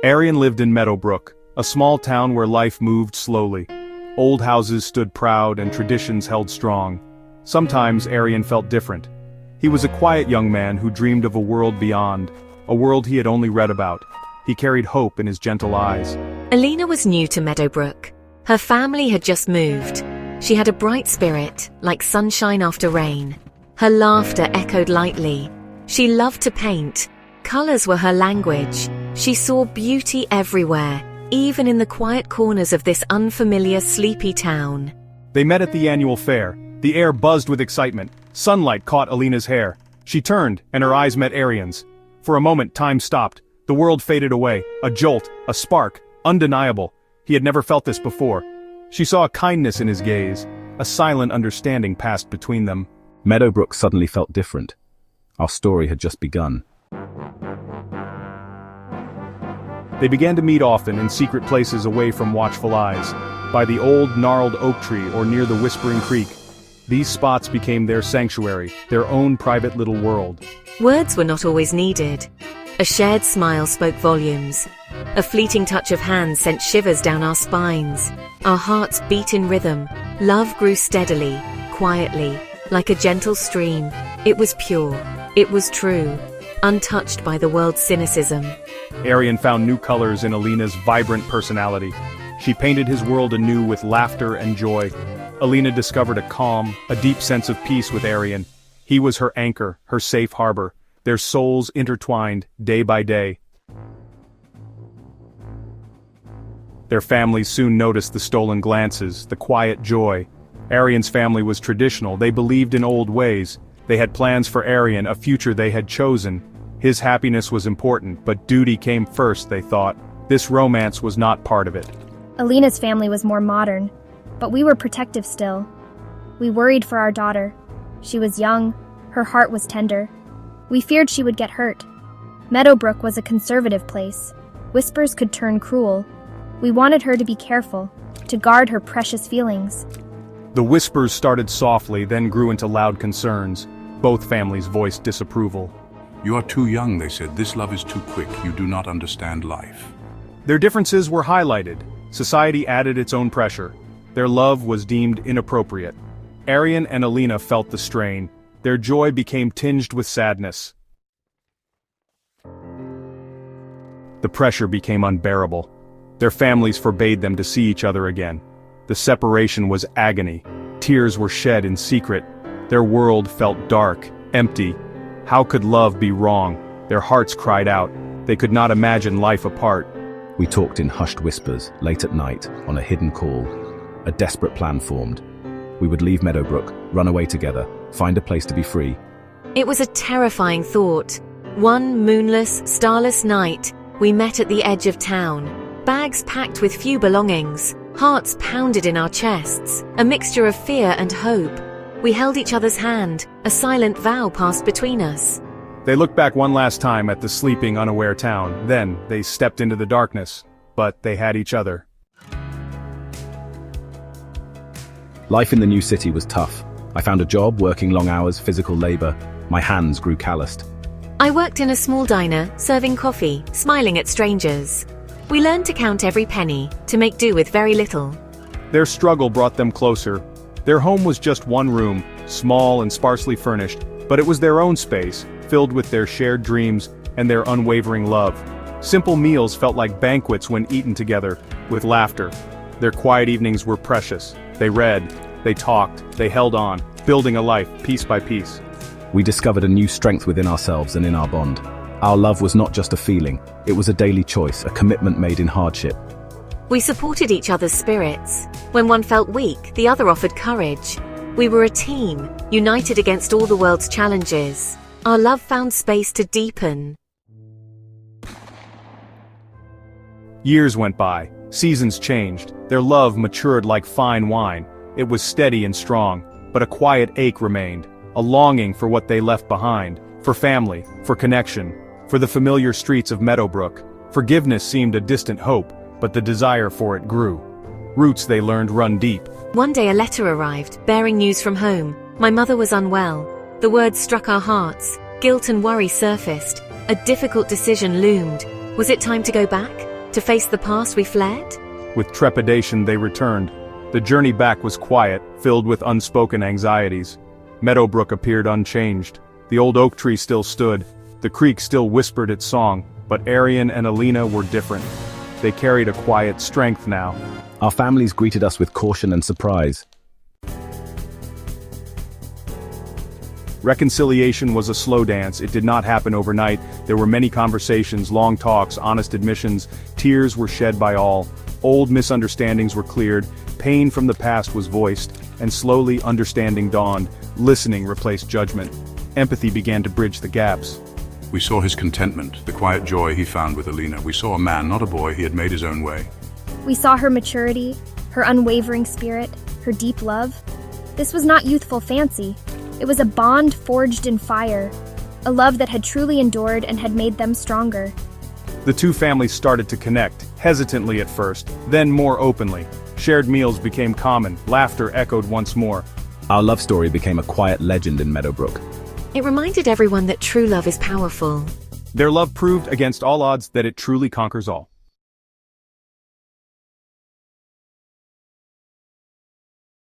Arian lived in Meadowbrook, a small town where life moved slowly. Old houses stood proud and traditions held strong. Sometimes Arian felt different. He was a quiet young man who dreamed of a world beyond, a world he had only read about. He carried hope in his gentle eyes. Elina was new to Meadowbrook. Her family had just moved. She had a bright spirit, like sunshine after rain. Her laughter echoed lightly. She loved to paint. Colors were her language. She saw beauty everywhere, even in the quiet corners of this unfamiliar, sleepy town. They met at the annual fair. The air buzzed with excitement. Sunlight caught Elina's hair. She turned, and her eyes met Arian's. For a moment, time stopped. The world faded away. A jolt, a spark, undeniable. He had never felt this before. She saw a kindness in his gaze. A silent understanding passed between them. Meadowbrook suddenly felt different. Our story had just begun. They began to meet often in secret places away from watchful eyes. By the old gnarled oak tree or near the Whispering Creek. These spots became their sanctuary, their own private little world. Words were not always needed. A shared smile spoke volumes. A fleeting touch of hands sent shivers down our spines. Our hearts beat in rhythm. Love grew steadily, quietly, like a gentle stream. It was pure. It was true. Untouched by the world's cynicism. Arian found new colors in Elina's vibrant personality. She painted his world anew with laughter and joy. Elina discovered a calm, a deep sense of peace with Arian. He was her anchor, her safe harbor. Their souls intertwined, day by day. Their families soon noticed the stolen glances, the quiet joy. Arian's family was traditional. They believed in old ways. They had plans for Arian, a future they had chosen. His happiness was important, but duty came first, they thought. This romance was not part of it. Elina's family was more modern, but we were protective still. We worried for our daughter. She was young, her heart was tender. We feared she would get hurt. Meadowbrook was a conservative place. Whispers could turn cruel. We wanted her to be careful, to guard her precious feelings. The whispers started softly, then grew into loud concerns. Both families voiced disapproval. "You are too young," they said. "This love is too quick. You do not understand life." Their differences were highlighted. Society added its own pressure. Their love was deemed inappropriate. Arian and Elina felt the strain. Their joy became tinged with sadness. The pressure became unbearable. Their families forbade them to see each other again. The separation was agony. Tears were shed in secret. Their world felt dark, empty. How could love be wrong? Their hearts cried out. They could not imagine life apart. We talked in hushed whispers, late at night, on a hidden call. A desperate plan formed. We would leave Meadowbrook, run away together, find a place to be free. It was a terrifying thought. One moonless, starless night, we met at the edge of town. Bags packed with few belongings, hearts pounded in our chests, a mixture of fear and hope. We held each other's hand, a silent vow passed between us. They looked back one last time at the sleeping, unaware town. Then, they stepped into the darkness. But they had each other. Life in the new city was tough. I found a job working long hours, physical labor. My hands grew calloused. I worked in a small diner, serving coffee, smiling at strangers. We learned to count every penny, to make do with very little. Their struggle brought them closer. Their home was just one room, small and sparsely furnished, but it was their own space, filled with their shared dreams and their unwavering love. Simple meals felt like banquets when eaten together, with laughter. Their quiet evenings were precious. They read, they talked, they held on, building a life, piece by piece. We discovered a new strength within ourselves and in our bond. Our love was not just a feeling, it was a daily choice, a commitment made in hardship. We supported each other's spirits. When one felt weak, the other offered courage. We were a team, united against all the world's challenges. Our love found space to deepen. Years went by, seasons changed, their love matured like fine wine. It was steady and strong, but a quiet ache remained, a longing for what they left behind, for family, for connection, for the familiar streets of Meadowbrook. Forgiveness seemed a distant hope, but the desire for it grew. Roots, they learned, run deep. One day a letter arrived, bearing news from home. My mother was unwell. The words struck our hearts. Guilt and worry surfaced. A difficult decision loomed. Was it time to go back? To face the past we fled? With trepidation they returned. The journey back was quiet, filled with unspoken anxieties. Meadowbrook appeared unchanged. The old oak tree still stood. The creek still whispered its song, but Arian and Elina were different. They carried a quiet strength now. Our families greeted us with caution and surprise. Reconciliation was a slow dance. It did not happen overnight. There were many conversations, long talks, honest admissions. Tears were shed by all. Old misunderstandings were cleared. Pain from the past was voiced, and slowly understanding dawned. Listening replaced judgment. Empathy began to bridge the gaps. We saw his contentment, the quiet joy he found with Elina. We saw a man, not a boy. He had made his own way. We saw her maturity, her unwavering spirit, her deep love. This was not youthful fancy. It was a bond forged in fire, a love that had truly endured and had made them stronger. The two families started to connect, hesitantly at first, then more openly. Shared meals became common, laughter echoed once more. Our love story became a quiet legend in Meadowbrook. It reminded everyone that true love is powerful. Their love proved against all odds that it truly conquers all.